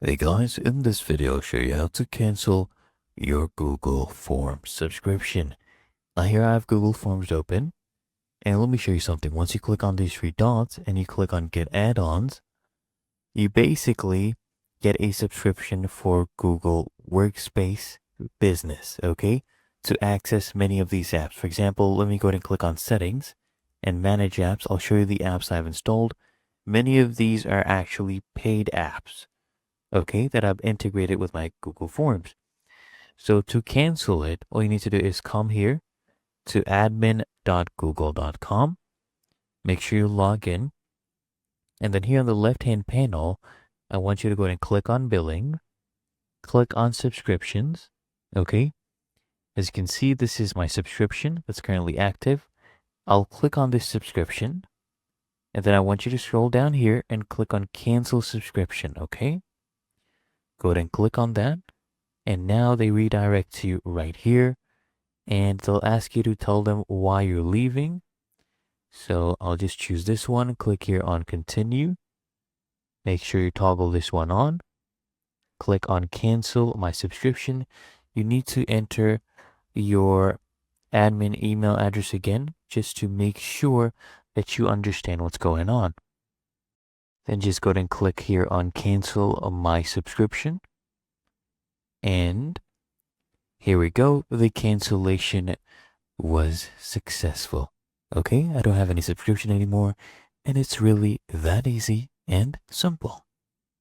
Hey guys, in this video I'll show you how to cancel your Google Forms subscription. Now here I have Google Forms open, and let me show you something. Once you click on these three dots and you click on get add-ons, you basically get a subscription for Google Workspace Business, okay? To access many of these apps. For example, let me go ahead and click on settings and manage apps. I'll show you the apps I've installed. Many of these are actually paid apps, okay, that I've integrated with my Google Forms. So to cancel it, all you need to do is come here to admin.google.com. Make sure you log in. And then here on the left-hand panel, I want you to go ahead and click on billing, click on subscriptions. Okay. As you can see, this is my subscription that's currently active. I'll click on this subscription. And then I want you to scroll down here and click on cancel subscription. Okay. Go ahead and click on that. And now they redirect you right here. And they'll ask you to tell them why you're leaving. So I'll just choose this one. Click here on continue. Make sure you toggle this one on. Click on cancel my subscription. You need to enter your admin email address again, just to make sure that you understand what's going on. Then just go ahead and click here on cancel my subscription. And here we go. The cancellation was successful. Okay, I don't have any subscription anymore, and it's really that easy and simple.